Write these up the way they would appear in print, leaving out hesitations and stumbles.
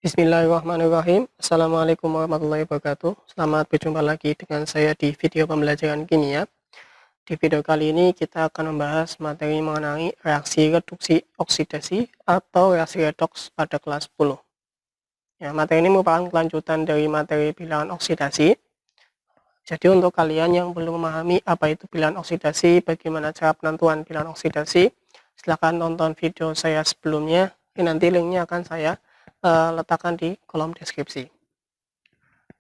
Bismillahirrahmanirrahim. Assalamualaikum warahmatullahi wabarakatuh. Selamat berjumpa lagi dengan saya di video pembelajaran kimia. Di video kali ini kita akan membahas materi mengenai reaksi reduksi oksidasi atau reaksi redoks pada kelas 10. Ya, materi ini merupakan kelanjutan dari materi bilangan oksidasi. Jadi untuk kalian yang belum memahami apa itu bilangan oksidasi, bagaimana cara penentuan bilangan oksidasi, silahkan tonton video saya sebelumnya. Nanti linknya akan saya letakkan di kolom deskripsi.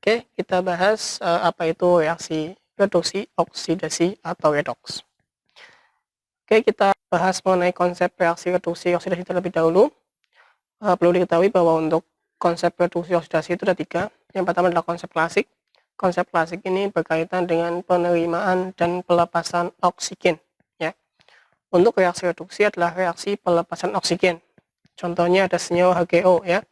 Oke, kita bahas apa itu reaksi reduksi oksidasi atau redoks. Oke, kita bahas mengenai konsep reaksi reduksi oksidasi terlebih dahulu. Perlu diketahui bahwa untuk konsep reduksi oksidasi itu ada 3. Yang pertama adalah konsep klasik. Konsep klasik ini berkaitan dengan penerimaan dan pelepasan oksigen. Ya. Untuk reaksi reduksi adalah reaksi pelepasan oksigen. Contohnya ada senyawa HGO, ya.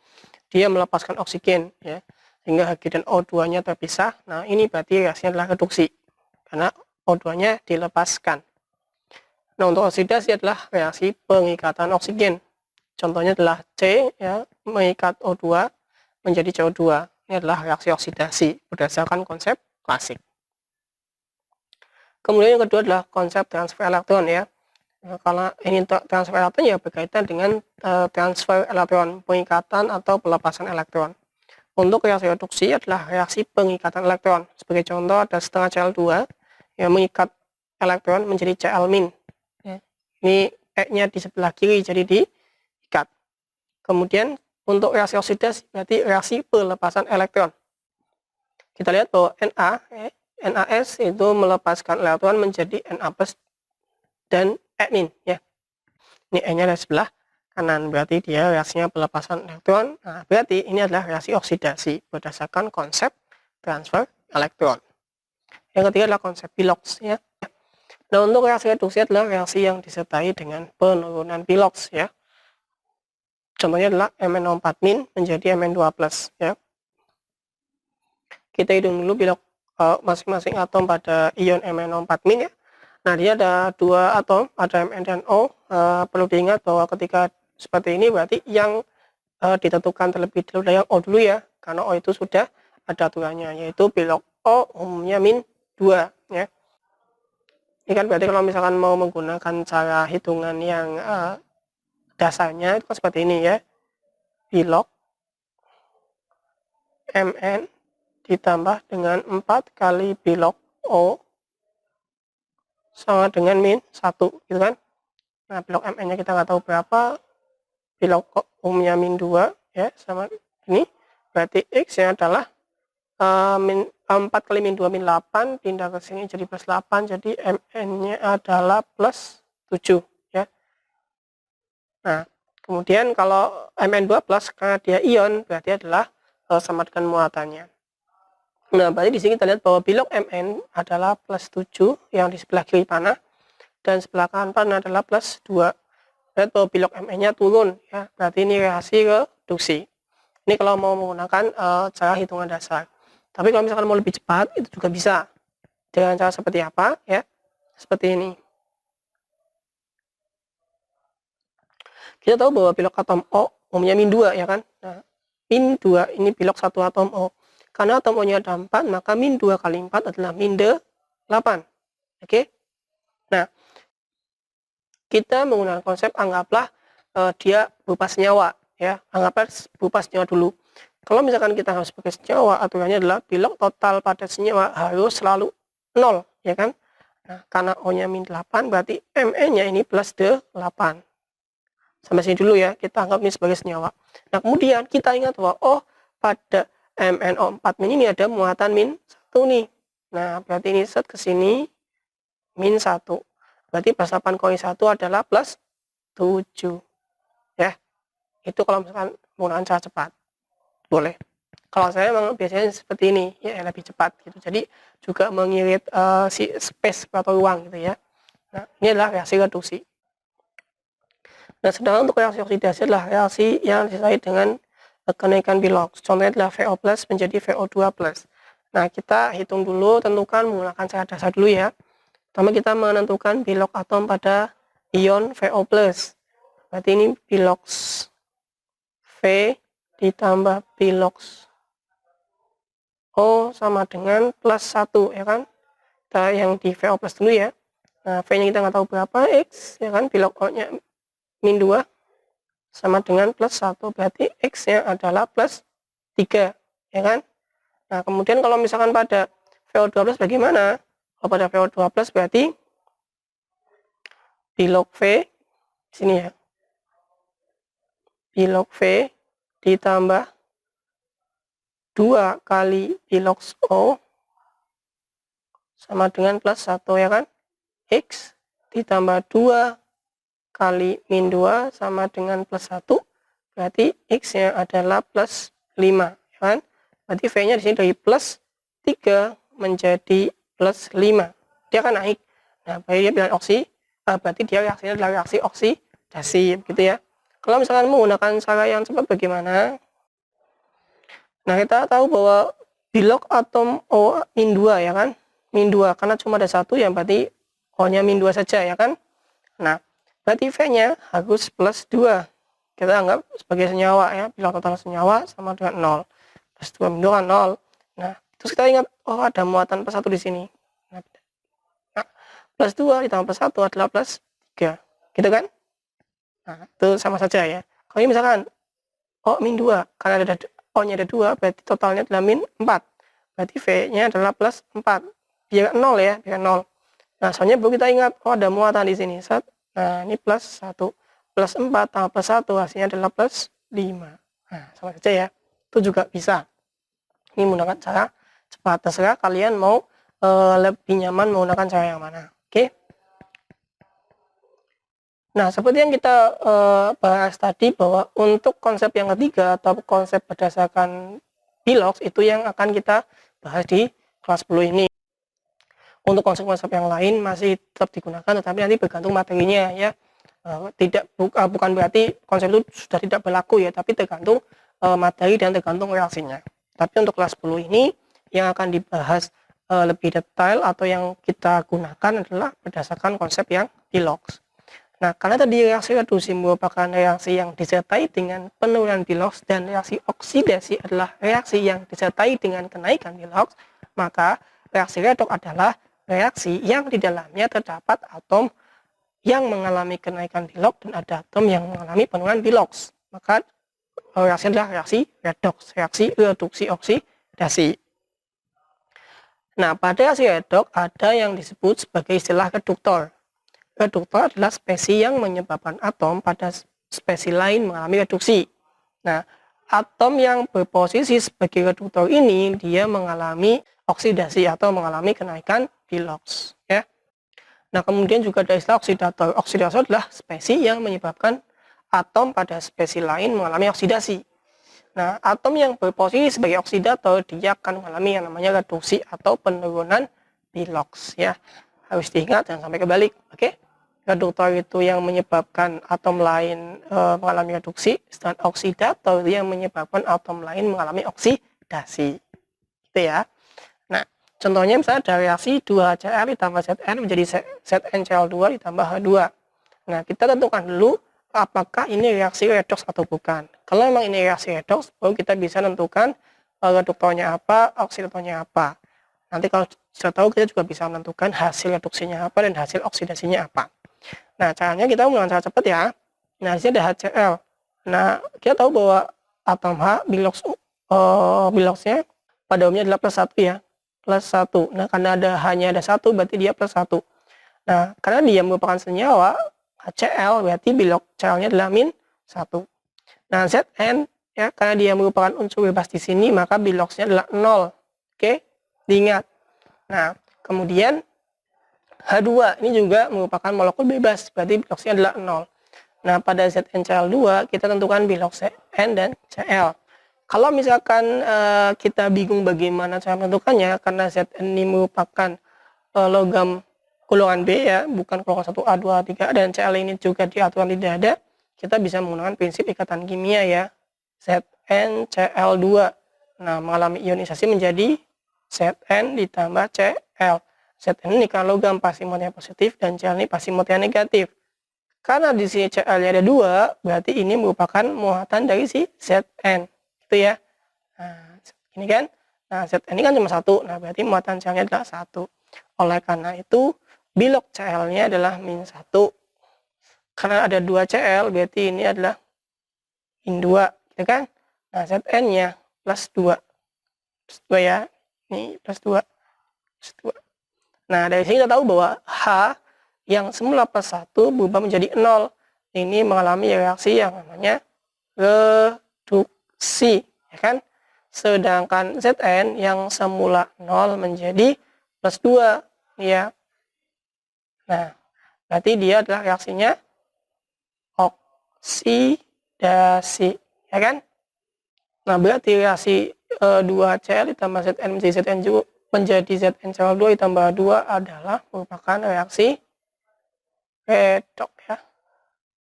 Dia melepaskan oksigen, ya, sehingga Hg dan O2-nya terpisah. Nah, ini berarti reaksinya adalah reduksi karena O2-nya dilepaskan. Nah, untuk oksidasi adalah reaksi pengikatan oksigen. Contohnya adalah C, ya, mengikat O2 menjadi CO2. Ini adalah reaksi oksidasi berdasarkan konsep klasik. Kemudian yang kedua adalah konsep transfer elektron, ya. Kalau ini transfer elektron ya berkaitan dengan transfer elektron, pengikatan atau pelepasan elektron. Untuk reaksi reduksi adalah reaksi pengikatan elektron. Sebagai contoh ada setengah Cl2 yang mengikat elektron menjadi Cl-. Ya. Ini E-nya di sebelah kiri jadi diikat. Kemudian untuk reaksi oksidasi berarti reaksi pelepasan elektron. Kita lihat bahwa NaS itu melepaskan elektron menjadi Na+ dan E-, ya. Ini E-nya dari sebelah kanan, berarti dia reaksinya pelepasan elektron. Nah, berarti ini adalah reaksi oksidasi berdasarkan konsep transfer elektron. Yang ketiga adalah konsep piloks, ya. Nah, untuk reaksi reduksi adalah reaksi yang disertai dengan penurunan piloks, ya. Contohnya adalah MnO4- menjadi Mn2+, ya. Kita hitung dulu pilok masing-masing atom pada ion MnO4-, ya. Nah, dia ada 2 atom, ada Mn dan O. Perlu diingat bahwa ketika seperti ini berarti yang ditentukan terlebih dahulu adalah yang O dulu, ya, karena O itu sudah ada aturannya, yaitu pilok O umumnya -2, ya. Ini kan berarti kalau misalkan mau menggunakan cara hitungan yang dasarnya itu kan seperti ini, ya. Pilok Mn ditambah dengan 4 kali pilok O sama dengan -1, gitu kan. Nah, pilok Mn-nya kita nggak tahu berapa, pilok umumnya -2, ya, sama ini. Berarti X-nya adalah 4 kali -2 -8, pindah ke sini jadi +8, jadi Mn-nya adalah +7, ya. Nah, kemudian kalau Mn2+, karena dia ion, berarti adalah sama dengan muatannya. Nah, berarti di sini kita lihat bahwa pilok Mn adalah +7 yang di sebelah kiri panah, dan sebelah kanan panah adalah +2. Lihat bahwa pilok Mn-nya turun, ya. Berarti ini reaksi reduksi. Ini kalau mau menggunakan cara hitungan dasar. Tapi kalau misalkan mau lebih cepat, itu juga bisa. Dengan cara seperti apa, ya? Seperti ini. Kita tahu bahwa pilok atom O umumnya -2, ya kan? Nah, -2 ini pilok satu atom O. Karena atom O-nya ada 4, maka -2 kali 4 adalah -8. Oke? Nah, kita menggunakan konsep anggaplah dia berupa senyawa, ya. Anggaplah berupa senyawa dulu. Kalau misalkan kita harus pakai senyawa, aturannya adalah pilok total pada senyawa harus selalu 0, ya kan? Nah, karena O-nya -8, berarti Mn-nya ini +8. Sampai sini dulu, ya, kita anggap ini sebagai senyawa. Nah, kemudian kita ingat bahwa pada MnO4- ini ada muatan -1 nih. Nah, berarti ini set ke sini -1. Berarti +8 kali 1 adalah +7. Ya. Itu kalau misalkan menggunakan cara cepat. Boleh. Kalau saya memang biasanya seperti ini, ya, lebih cepat gitu. Jadi juga mengirit si space atau ruang gitu, ya. Nah, ini adalah reaksi reduksi. Nah, sedangkan untuk reaksi oksidasi adalah reaksi yang disertai dengan kenaikan piloks. Contohnya adalah VO+ menjadi VO2+. Nah, kita hitung dulu, tentukan menggunakan cara dasar dulu, ya. Pertama kita menentukan pilok atom pada ion VO+. Berarti ini piloks V ditambah bilox O sama dengan plus 1, ya kan? Kita yang di VO plus dulu ya. Nah, V-nya kita nggak tahu berapa, X, ya kan? Bilox O-nya min 2 sama dengan plus 1, berarti X-nya adalah plus 3, ya kan? Nah, kemudian kalau misalkan pada VO12 bagaimana? Kalau pada VO12 berarti bilog V, sini ya, bilog V ditambah 2 kali bilox O sama dengan plus 1, ya kan? X ditambah 2 kali min 2 sama dengan plus 1, berarti X-nya adalah plus 5, ya kan? Berarti V-nya di sini dari plus 3 menjadi plus 5. Dia akan naik. Nah, berarti dia reaksinya adalah reaksi oksidasi, gitu ya. Kalau misalkan menggunakan cara yang cepat bagaimana? Nah, kita tahu bahwa bilog atom O min 2, ya kan? Min 2, karena cuma ada satu, ya berarti O-nya min 2 saja, ya kan? Nah, berarti V-nya harus plus 2. Kita anggap sebagai senyawa, ya. Bilog total senyawa sama dengan 0. Plus 2 min 2 kan 0. Nah, terus kita ingat, oh ada muatan plus 1 di sini. Nah, plus 2 ditambah plus 1 adalah plus 3. Gitu kan? Nah, itu sama saja ya. Kalau misalkan O min 2, karena ada O-nya ada 2, berarti totalnya adalah min 4. Berarti V-nya adalah plus 4. Biar 0 ya, biar 0. Nah, soalnya perlu kita ingat, oh ada muatan di sini. Nah, ini plus 1. Plus 4 tambah plus 1, hasilnya adalah plus 5. Nah, sama saja ya. Itu juga bisa. Ini menggunakan cara cepat. Terserah kalian mau lebih nyaman menggunakan cara yang mana. Oke. Nah, seperti yang kita bahas tadi, bahwa untuk konsep yang ketiga atau konsep berdasarkan bilox itu yang akan kita bahas di kelas 10 ini. Untuk konsep-konsep yang lain masih tetap digunakan, tetapi nanti bergantung materinya ya. Bukan berarti konsep itu sudah tidak berlaku ya, tapi tergantung materi dan tergantung reaksinya. Tapi untuk kelas 10 ini yang akan dibahas lebih detail atau yang kita gunakan adalah berdasarkan konsep yang bilox. Nah, karena tadi reaksi reduksi merupakan reaksi yang disertai dengan penurunan bilox dan reaksi oksidasi adalah reaksi yang disertai dengan kenaikan bilox, maka reaksi redoks adalah reaksi yang di dalamnya terdapat atom yang mengalami kenaikan bilox dan ada atom yang mengalami penurunan bilox. Maka reaksi adalah reaksi redoks, reaksi reduksi oksidasi. Nah, pada reaksi redoks ada yang disebut sebagai istilah reduktor. Reduktor adalah spesies yang menyebabkan atom pada spesies lain mengalami reduksi. Nah, atom yang berposisi sebagai reduktor ini dia mengalami oksidasi atau mengalami kenaikan bilox, ya. Nah, kemudian juga ada istilah oksidator. Oksidator adalah spesies yang menyebabkan atom pada spesies lain mengalami oksidasi. Nah, atom yang berposisi sebagai oksidator dia akan mengalami yang namanya reduksi atau penurunan bilox, ya. Harus diingat jangan sampai kebalik, oke? Reduktor itu yang menyebabkan atom lain mengalami reduksi, sedangkan oksidator yang menyebabkan atom lain mengalami oksidasi. Gitu ya. Nah, contohnya misalnya ada reaksi 2HCl ditambah Zn menjadi ZnCl2 ditambah H2. Nah, kita tentukan dulu apakah ini reaksi redoks atau bukan. Kalau memang ini reaksi redoks, baru kita bisa tentukan reduktornya apa, oksidatornya apa. Nanti kalau sudah tahu, kita juga bisa menentukan hasil reduksinya apa dan hasil oksidasinya apa. Nah, caranya kita menggunakan cara cepat ya. Nah, di sini ada HCl. Nah, kita tahu bahwa atom H biloxnya pada umumnya adalah plus 1 ya. Plus 1. Nah, karena hanya ada 1, berarti dia plus 1. Nah, karena dia merupakan senyawa HCl, berarti bilox Cl-nya adalah min 1. Nah, Zn ya, karena dia merupakan unsur bebas di sini, maka biloxnya adalah 0. Oke? Diingat. Nah, kemudian H2 ini juga merupakan molekul bebas, berarti biloxnya adalah 0. Nah, pada ZnCl2 kita tentukan bilox N dan Cl. Kalau misalkan kita bingung bagaimana cara menentukannya, karena Zn ini merupakan logam golongan B ya, bukan golongan 1A, 2A, 3A, dan Cl ini juga di aturan tidak ada, kita bisa menggunakan prinsip ikatan kimia ya, ZnCl2. Nah, mengalami ionisasi menjadi Zn ditambah Cl. Zn ini kan logam pasti mutnya positif dan Cl ini pasti mutnya negatif. Karena di sini Cl-nya ada 2, berarti ini merupakan muatan dari si Zn. Itu ya. Nah, ini kan. Nah, Zn ini kan cuma 1. Nah, berarti muatan Cl-nya adalah 1. Oleh karena itu, bilog Cl-nya adalah min 1. Karena ada 2 Cl, berarti ini adalah min 2, gitu kan? Nah, Zn-nya plus 2. Plus 2 ya. Ini plus 2. Plus 2. Nah, dari sini kita tahu bahwa H yang semula plus 1 berubah menjadi 0. Ini mengalami reaksi yang namanya reduksi, ya kan? Sedangkan Zn yang semula 0 menjadi plus 2, ya. Nah, berarti dia adalah reaksinya oksidasi, ya kan? Nah, berarti reaksi 2Cl ditambah Zn menjadi ZnCl2 ditambah 2 adalah merupakan reaksi redoks, ya.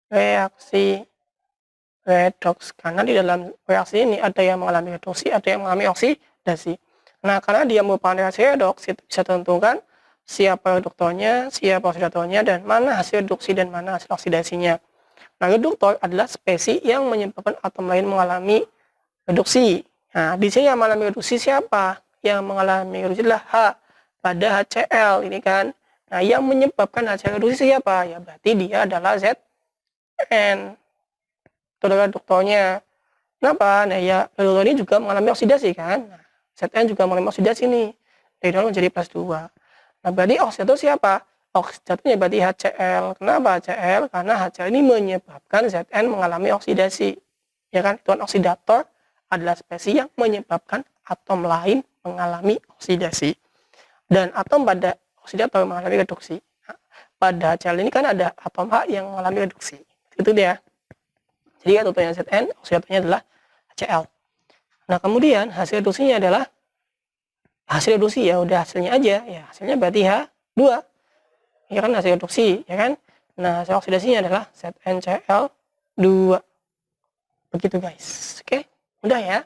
Reaksi redoks, karena di dalam reaksi ini ada yang mengalami reduksi, ada yang mengalami oksidasi. Nah, karena dia merupakan reaksi redoks, itu bisa tentukan siapa reduktornya, siapa oksidatornya, dan mana hasil reduksi dan mana hasil oksidasinya. Nah, reduktor adalah spesies yang menyebabkan atom lain mengalami reduksi. Nah, di sini yang mengalami reduksi siapa? Yang mengalami reduksi adalah H pada HCl ini kan. Nah, yang menyebabkan HCl reduksi siapa? Ya, berarti dia adalah Zn. Itu adalah reduktornya. Kenapa? Nah, ya reduktor ini juga mengalami oksidasi kan. Nah, Zn juga mengalami oksidasi nih. Dari 0 menjadi plus 2. Nah, berarti oksidator siapa? Oksidatornya berarti HCl. Kenapa HCl? Karena HCl ini menyebabkan Zn mengalami oksidasi. Ya kan? Itu oksidator adalah spesies yang menyebabkan atom lain mengalami oksidasi. Dan atom pada oksidator mengalami reduksi. Nah, pada HCl ini kan ada atom H yang mengalami reduksi. Itu dia. Jadi reduktornya Zn, oksidatornya adalah HCl. Nah, kemudian hasil reduksinya adalah hasil reduksi, ya udah hasilnya aja. Ya, hasilnya berarti H2. Ya kan, hasil reduksi, ya kan? Nah, hasil oksidasinya adalah ZnCl2. Begitu, guys. Oke, mudah ya.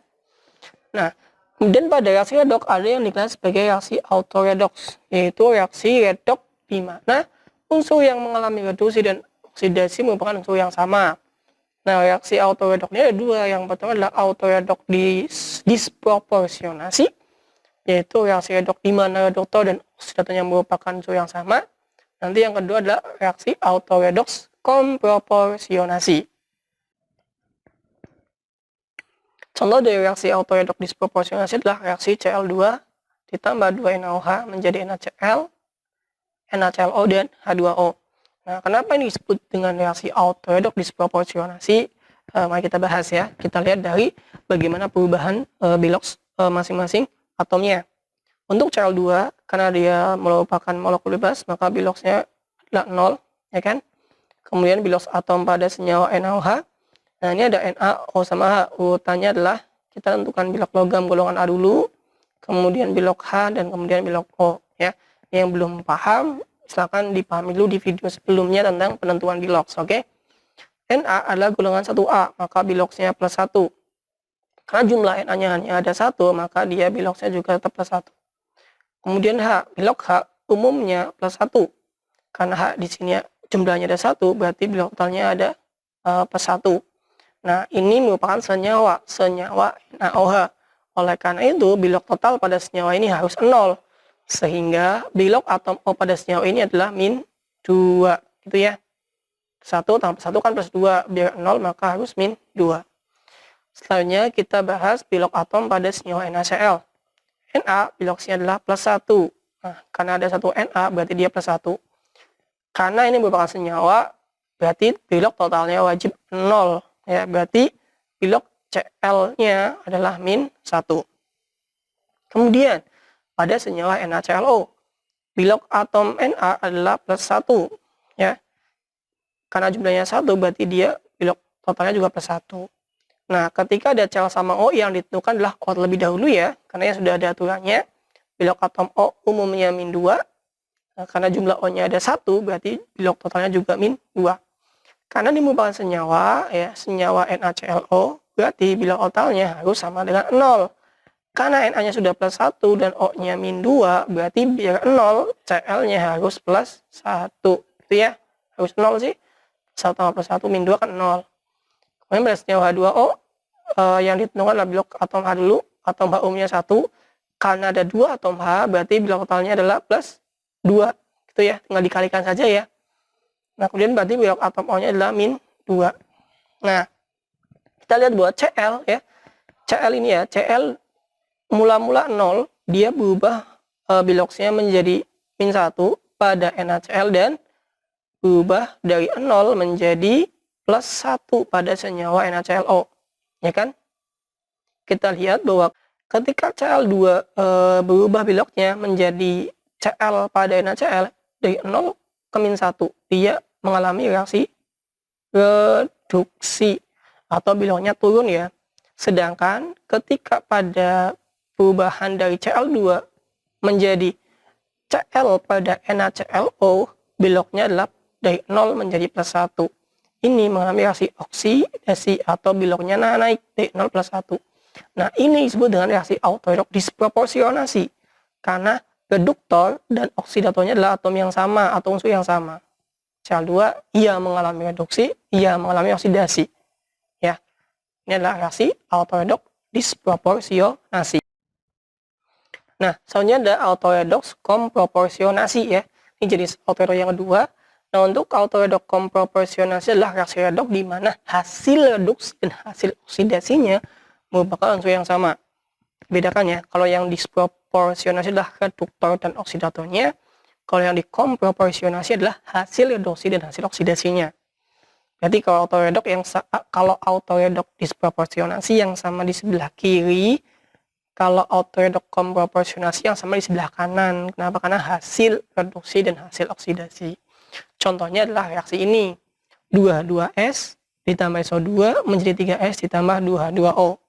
Nah, kemudian pada reaksi redoks ada yang dikenal sebagai reaksi autoredoks, yaitu reaksi redoks di mana unsur yang mengalami reduksi dan oksidasi merupakan unsur yang sama. Nah, reaksi autoredoks ini ada 2. Yang pertama adalah autoredoks disproporsionasi, yaitu reaksi redoks di mana reduktor dan oksidatornya merupakan unsur yang sama. Nanti yang kedua adalah reaksi autoredoks komproporsionasi. Contoh dari reaksi autoredoks disproporsionasi adalah reaksi Cl2 ditambah 2 NaOH menjadi NaCl, NaClO, dan H2O. Nah, kenapa ini disebut dengan reaksi autoredoks disproporsionasi? Mari kita bahas ya. Kita lihat dari bagaimana perubahan biloks masing-masing atomnya. Untuk Cl2, karena dia merupakan molekul bebas, maka biloksnya adalah 0, ya kan? Kemudian biloks atom pada senyawa NaOH. Nah, ini ada Na, O sama H. Urutannya adalah kita tentukan bilok logam golongan A dulu, kemudian bilok H, dan kemudian bilok O, ya. Yang belum paham, silakan dipahami dulu di video sebelumnya tentang penentuan biloks, oke? Na adalah golongan 1A, maka biloksnya plus 1. Karena jumlah Na-nya hanya ada 1, maka dia biloksnya juga tetap plus 1. Kemudian H, bilok H umumnya plus 1. Karena H di sini jumlahnya ada 1, berarti bilok totalnya ada plus 1. Nah, ini merupakan senyawa NaOH. Oleh karena itu, bilok total pada senyawa ini harus 0. Sehingga bilok atom O pada senyawa ini adalah min 2. Gitu ya. 1 tambah 1 kan plus 2. Biar 0 maka harus min 2. Selanjutnya kita bahas bilok atom pada senyawa NaCl. Na biloksnya adalah plus 1. Nah, karena ada 1 Na berarti dia plus 1. Karena ini merupakan senyawa, berarti bilok totalnya wajib 0. Ya, berarti bilok Cl-nya adalah min 1. Kemudian pada senyawa NaClO, bilok atom Na adalah plus 1. Ya. Karena jumlahnya 1 berarti dia bilok totalnya juga plus 1. Nah, ketika ada Cl sama O, yang ditentukan adalah O terlebih dahulu ya, karena yang sudah ada aturannya. Bilok atom O umumnya min 2. Nah, karena jumlah O-nya ada 1, berarti bilok totalnya juga min 2. Karena ini merupakan senyawa, ya, senyawa NaClO, berarti bilok totalnya harus sama dengan 0. Karena Na-nya sudah plus 1 dan O-nya min 2, berarti biar 0, Cl-nya harus plus 1. Itu ya, harus 0 sih. 1 tambah plus 1 min 2 kan 0. Kemudian pada senyawa H2O, yang ditentukan adalah blok atom H dulu. Atom H umumnya 1. Karena ada 2 atom H, berarti blok totalnya adalah plus 2. Gitu ya, tinggal dikalikan saja ya. Nah, kemudian berarti blok atom O-nya adalah min 2. Nah, kita lihat buat Cl ya. Cl ini ya, Cl mula-mula 0, dia berubah biloksnya menjadi min 1 pada NaCl dan berubah dari 0 menjadi plus 1 pada senyawa NaClO. Ya kan? Kita lihat bahwa ketika Cl2 berubah biloknya menjadi Cl pada NaCl dari 0 ke min 1, dia mengalami reaksi reduksi atau biloknya turun ya. Sedangkan ketika pada perubahan dari Cl2 menjadi Cl pada NaClO, biloknya adalah dari 0 menjadi plus 1. Ini mengalami reaksi oksidasi atau biloknya naik dari 0 plus 1. Nah, ini disebut dengan reaksi autoreduk disproporsionasi karena reduktor dan oksidatornya adalah atom yang sama atau unsur yang sama. Cl2 ia mengalami reduksi, ia mengalami oksidasi. Ya. Ini adalah reaksi autoreduk disproporsionasi. Nah, selanjutnya ada autoredox komproporsionasi ya. Ini jenis autoreduk yang kedua. Nah, untuk autoreduk komproporsionasi adalah reaksi reduk di mana hasil reduksi dan hasil oksidasinya merupakan unsur yang sama. Bedakannya, kalau yang disproporsionasi adalah reduktor dan oksidatornya, kalau yang dikomproporsionasi adalah hasil reduksi dan hasil oksidasinya. Berarti kalau autoreduk disproporsionasi yang sama di sebelah kiri, kalau autoreduk komproporsionasi yang sama di sebelah kanan. Kenapa? Karena hasil reduksi dan hasil oksidasi. Contohnya adalah reaksi ini. 2,2S ditambah SO2 menjadi 3S ditambah 2H2O.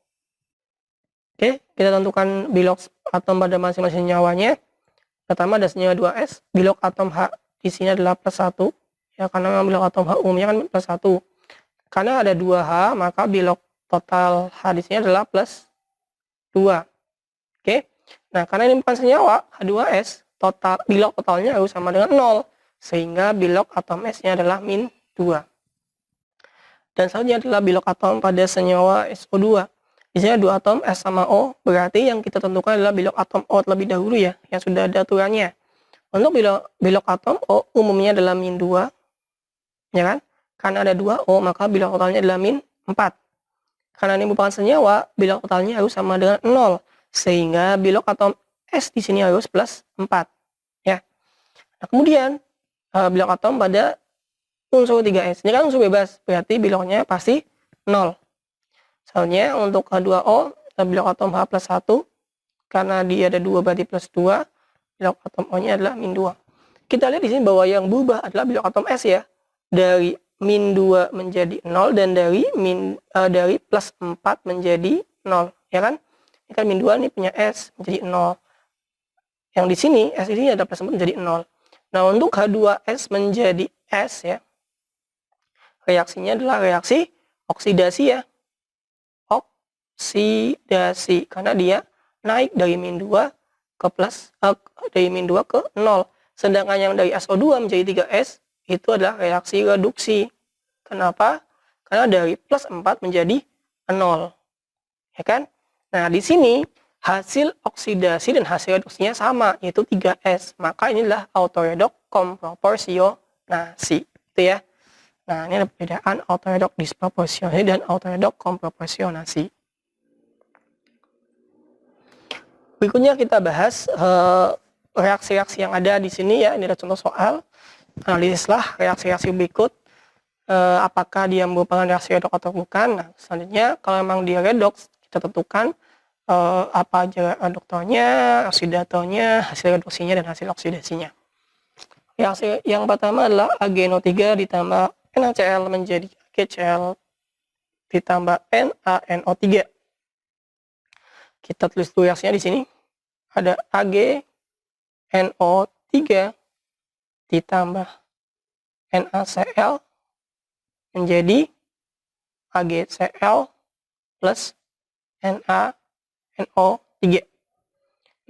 Oke, kita tentukan bilok atom pada masing-masing nyawanya. Pertama ada senyawa 2S, bilok atom H di sini adalah plus 1. Ya, karena memang bilok atom H umumnya kan plus 1. Karena ada 2H, maka bilok total H di sini adalah plus 2. Oke. Nah, karena ini bukan senyawa, H2S, bilok totalnya harus sama dengan 0. Sehingga bilok atom S-nya adalah min 2. Dan selanjutnya adalah bilok atom pada senyawa SO2. Di sini ada 2 atom S sama O, berarti yang kita tentukan adalah bilok atom O terlebih dahulu ya, yang sudah ada aturannya. Untuk bilok atom O umumnya adalah min 2, ya kan? Karena ada 2 O, maka bilok totalnya adalah min 4. Karena ini merupakan senyawa, bilok totalnya harus sama dengan 0. Sehingga bilok atom S di sini harus plus 4. Ya. Nah, kemudian bilok atom pada unsur 3S. Ini kan unsur bebas, berarti biloknya pasti 0. Soalnya untuk H2O, bilok atom H plus 1, karena dia ada 2 berarti plus 2, bilok atom O-nya adalah min 2. Kita lihat di sini bahwa yang berubah adalah bilok atom S ya. Dari min 2 menjadi 0 dan dari plus 4 menjadi 0, ya kan? Ini kan min 2 ini punya S menjadi 0. Yang di sini S ini ada plus 4 menjadi 0. Nah, untuk H2S menjadi S ya. Reaksinya adalah reaksi oksidasi ya. Oksidasi karena dia naik dari min 2 ke dari min 2 ke 0. Sedangkan yang dari SO2 menjadi 3S itu adalah reaksi reduksi. Kenapa? Karena dari plus 4 menjadi 0. Ya kan? Nah, di sini hasil oksidasi dan hasil reduksinya sama, yaitu 3S. Maka inilah autoreduk komproporsionasi. Itu ya. Nah, ini ada perbedaan autoreduk disproporsionasi dan autoreduk komproporsionasi. Berikutnya kita bahas reaksi-reaksi yang ada di sini ya. Ini ada contoh soal. Analisislah reaksi-reaksi berikut. Apakah dia merupakan reaksi redoks atau bukan. Nah, selanjutnya kalau memang dia redoks, kita tentukan apa aja reduktornya, oksidatornya, hasil reduksinya, dan hasil oksidasinya. Reaksi yang pertama adalah AgNO3 ditambah NaCl menjadi AgCl ditambah NaNO3. Kita tulis dulu reaksinya di sini. Ada AgNO3 ditambah NaCl menjadi AgCl plus NaNO3.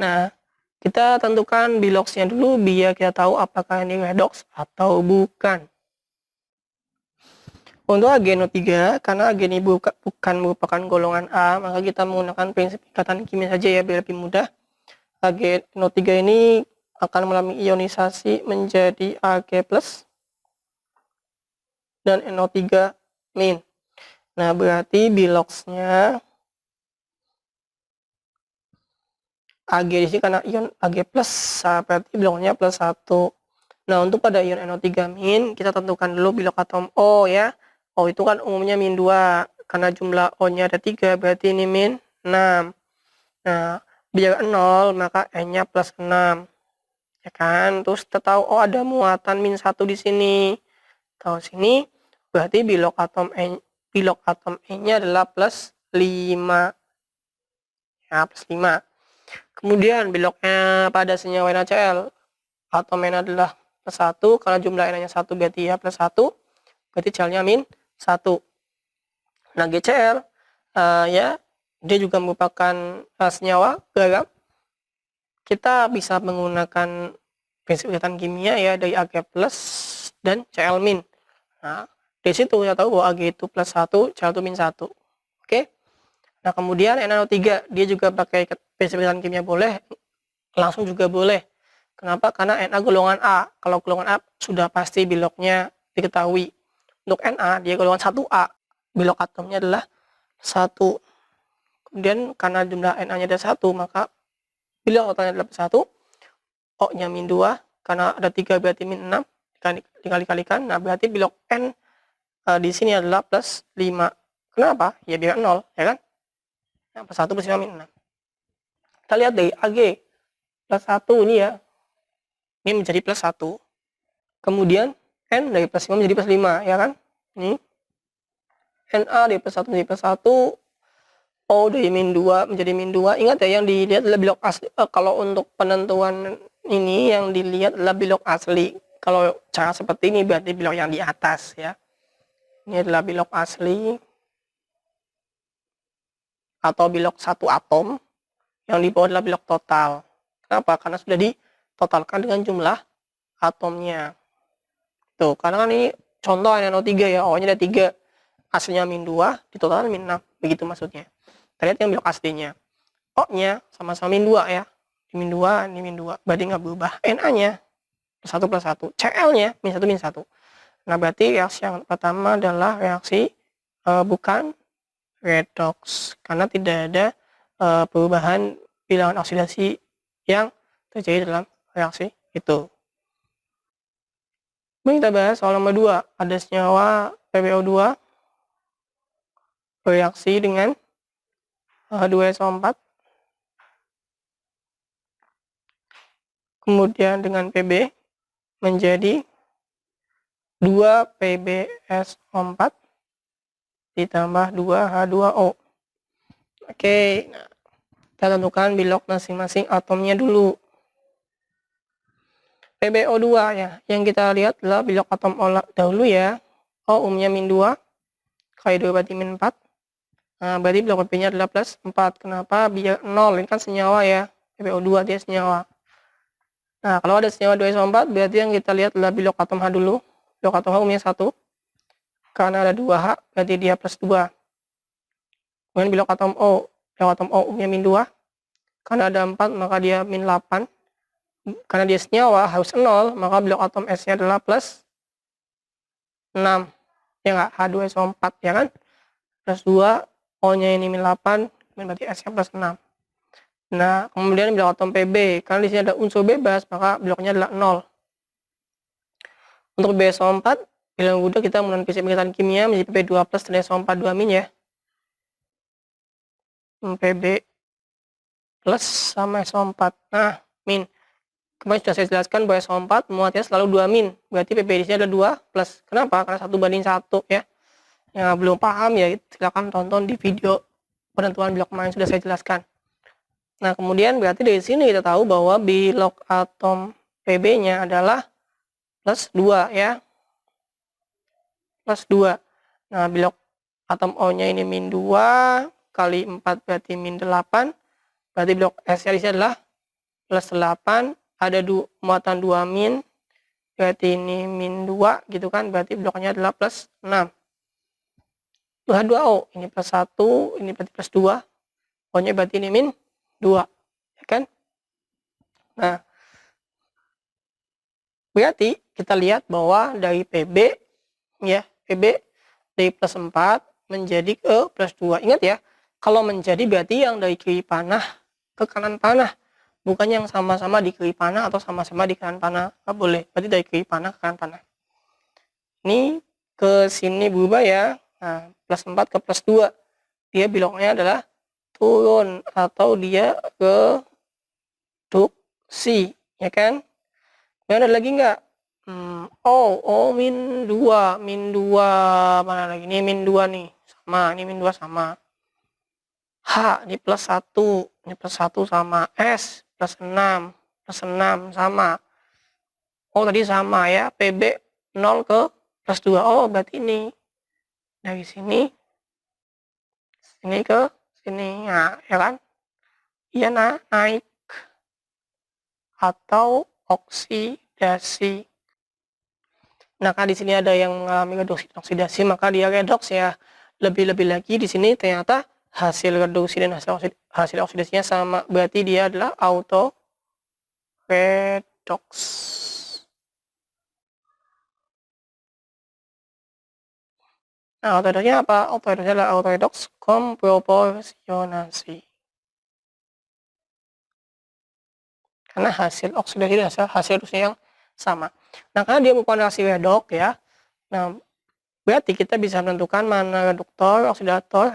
Nah, kita tentukan biloksnya dulu biar kita tahu apakah ini redoks atau bukan. Untuk AgNO3, karena Ag ini bukan merupakan golongan A, maka kita menggunakan prinsip ikatan kimia saja ya, biar lebih mudah. AgNO3 ini akan mengalami ionisasi menjadi Ag+, dan NO3-. Nah, berarti biloxnya Ag di sini karena ion Ag+, berarti biloknya +1. Nah, untuk pada ion NO3-, kita tentukan dulu bilok atom O ya. O itu kan umumnya -2. Karena jumlah O-nya ada 3, berarti ini -6. Nah, biar 0, maka N-nya +6. Ya kan? Terus kita tahu O ada muatan -1 di sini. Tahu sini, berarti bilok atom E-nya adalah +5. Ya, +5. Kemudian biloknya pada senyawa NaCl, atom N adalah +1, karena jumlah N-nya 1 berarti ya +1, berarti Cl-nya -1. Nah, GCl ya, dia juga merupakan senyawa garam. Kita bisa menggunakan prinsip ikatan kimia ya, dari Ag+ dan Cl-. Nah, dari situ kita tahu bahwa Ag itu +1, Cl itu -1. Oke. Nah, kemudian NaNO3, dia juga pakai prinsip ikatan kimia boleh, langsung juga boleh. Kenapa? Karena Na golongan A. Kalau golongan A sudah pasti biloknya diketahui. Untuk Na, dia golongan 1A. Bilok atomnya adalah 1. Kemudian karena jumlah Na-nya ada 1, maka bilok atomnya adalah 1. O-nya -2, karena ada 3 berarti -6. Dikali-kalikan. Nah, berarti bilok N di sini adalah +5. Kenapa? Ya biar 0, ya kan? Nah, +1 +5 -6. Kita lihat dari Ag +1 ini ya. Ini menjadi +1. Kemudian N dari +5 menjadi +5, ya kan? Ini Na dari +1 menjadi +1. O dari -2 menjadi -2. Ingat ya, yang dilihat adalah bilok asli. Kalau untuk penentuan ini yang dilihat adalah bilok asli. Kalau cara seperti ini berarti bilok yang di atas ya. Ini adalah bilok asli atau bilok 1 atom. Yang di bawah adalah bilok total. Kenapa? Karena sudah ditotalkan dengan jumlah atomnya. Tuh, karena kan ini contoh NaNO3 ya, O-nya ada 3. Aslinya -2, ditotalkan -6. Begitu maksudnya. Kita lihat yang bilok aslinya. O-nya sama-sama -2 ya. Ini -2, ini -2. Berarti nggak berubah. Na-nya +1 +1. Cl-nya -1 -1. Nah, berarti reaksi yang pertama adalah reaksi bukan redoks. Karena tidak ada perubahan bilangan oksidasi yang terjadi dalam reaksi itu. Mari kita bahas soal nomor 2. Ada senyawa PbO2 bereaksi dengan 2SO4, kemudian dengan Pb menjadi 2 PbSO4 ditambah 2H2O. Oke, nah, kita tentukan bilok masing-masing atomnya dulu. PbO2 ya, yang kita lihat adalah bilok atom O dahulu ya. O umumnya -2, kali 2 berarti -4. Nah, berarti bilok Pp-nya adalah +4. Kenapa? Biar 0, ini kan senyawa ya. PbO2 dia senyawa. Nah, kalau ada senyawa 2SO4, berarti yang kita lihat adalah bilok atom H dulu. Bilok atom H umumnya 1. Karena ada 2H, berarti dia +2. Kemudian bilok atom O umumnya -2. Karena ada 4, maka dia -8. Karena dia senyawa harus 0, maka bilok atom S-nya adalah +6. Ya enggak? H2SO4 ya kan? +2, O-nya ini -8, berarti S-nya +6. Nah, kemudian bilok atom Pb, karena di sini ada unsur bebas, maka biloknya adalah 0. Untuk BSO4, bila mudah kita menggunakan prinsip ikatan kimia menjadi Pb2+ dan SO4 2- ya. Pb plus sama SO4. Nah, min. Kemarin sudah saya jelaskan bahwa SO4 muatnya selalu 2-. Berarti Pb di sini ada 2+. Kenapa? Karena 1:1 ya. Yang belum paham ya, silakan tonton di video penentuan bilok kemarin sudah saya jelaskan. Nah, kemudian berarti dari sini kita tahu bahwa bilok atom Pb-nya adalah +2 ya. +2. Nah, bilok atom O-nya ini -2 kali 4 berarti -8. Berarti bilok S-nya di sini adalah +8. Ada muatan 2-, berarti ini -2 gitu kan. Berarti biloknya adalah +6. 2H2O, ini plus 1, ini berarti plus 2, O-nya berarti ini min 2, ya kan? Nah, berarti kita lihat bahwa dari PB, ya, PB dari plus 4 menjadi ke plus 2. Ingat ya, kalau menjadi berarti yang dari kiri panah ke kanan panah, bukan yang sama-sama di kiri panah atau sama-sama di kanan panah. Nggak boleh, berarti dari kiri panah ke kanan panah. Ini ke sini berubah ya. Nah, plus 4 ke plus 2. Dia beloknya adalah turun atau dia reduksi, ya kan? Ada lagi nggak? Min 2, mana lagi? Ini min 2 nih, sama, ini min 2 sama. H, ini plus 1, ini plus 1 sama. S, plus 6 sama. Oh, tadi sama ya, PB 0 ke plus 2. Oh, berarti ini dari sini ke sini, nah, ya kan? Iya, naik atau oksidasi. Nah, kan di sini ada yang mengalami reduksi dan oksidasi, maka dia redoks ya. Lebih-lebih lagi di sini ternyata hasil reduksi dan hasil oksidasinya sama, berarti dia adalah auto redox. Nah, auto redoxnya apa? Auto redoxnya adalah auto redox komproporsionasi. Karena hasil oksidasi dan hasil reduksinya yang sama. Nah, karena dia merupakan reaksi redox ya. Nah, berarti kita bisa menentukan mana reduktor, oksidator,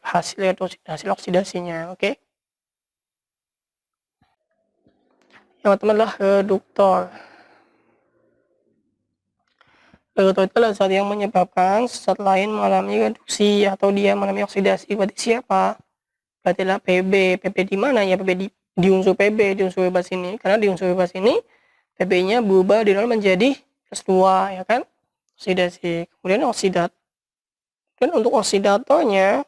hasil oksidasinya, oke? Yang pertama adalah reduktor. Reduktor itu adalah zat yang menyebabkan zat lain mengalami reduksi atau dia mengalami oksidasi. Berarti siapa? Berarti adalah PB. PB di mana ya? PB di unsur PB, di unsur bebas ini. Karena di unsur bebas ini PB-nya berubah di 0 menjadi plus 2, ya kan? Oksidasi. Kemudian oksidat. Dan untuk oksidatornya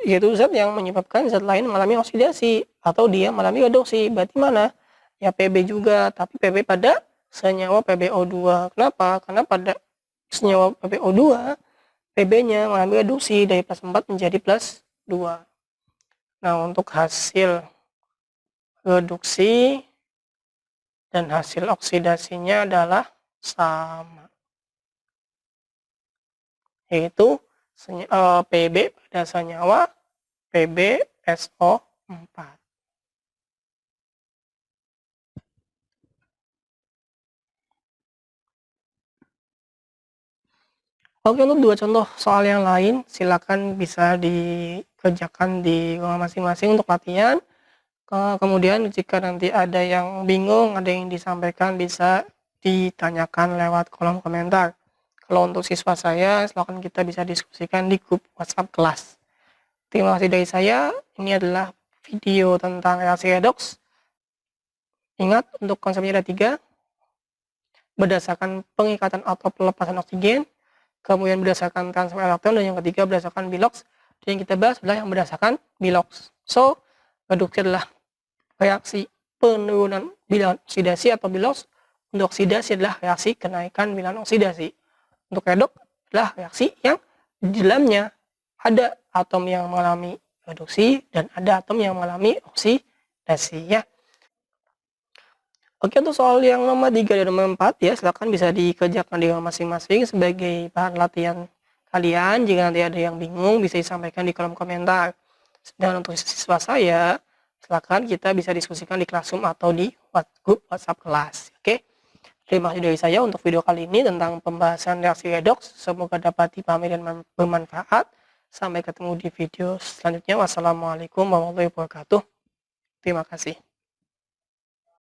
yaitu zat yang menyebabkan zat lain mengalami oksidasi atau dia mengalami reduksi. Berarti mana? Ya PB juga, tapi PB pada senyawa PbO2. Kenapa? Karena pada senyawa PbO2 PB-nya mengalami reduksi dari plus 4 menjadi plus 2. Nah, untuk hasil reduksi dan hasil oksidasinya adalah sama, yaitu PB pada senyawa PbSO4. Oke, untuk 2 contoh soal yang lain silakan bisa dikerjakan di rumah masing-masing untuk latihan. Kemudian jika nanti ada yang bingung, ada yang disampaikan, bisa ditanyakan lewat kolom komentar. Kalau untuk siswa saya, silakan kita bisa diskusikan di grup WhatsApp kelas. Terima kasih dari saya. Ini adalah video tentang reaksi redoks. Ingat, untuk konsepnya ada 3. Berdasarkan pengikatan atau pelepasan oksigen, kemudian berdasarkan transfer elektron, dan yang ketiga berdasarkan Bilox. Dan yang kita bahas adalah yang berdasarkan Bilox. So, reduksi adalah reaksi penurunan bilangan oksidasi atau Bilox. Untuk oksidasi adalah reaksi kenaikan bilangan oksidasi. Untuk redoks adalah reaksi yang di dalamnya ada atom yang mengalami reduksi dan ada atom yang mengalami oksidasi ya. Oke, untuk soal yang nomor 3 dan nomor 4 ya, silakan bisa dikerjakan di rumah masing-masing sebagai bahan latihan kalian. Jika nanti ada yang bingung, bisa disampaikan di kolom komentar. Dan untuk siswa saya, silakan kita bisa diskusikan di Classroom atau di grup WhatsApp kelas. Oke, terima kasih dari saya untuk video kali ini tentang pembahasan reaksi redoks. Semoga dapat dipahami dan bermanfaat. Sampai ketemu di video selanjutnya. Wassalamualaikum warahmatullahi wabarakatuh. Terima kasih.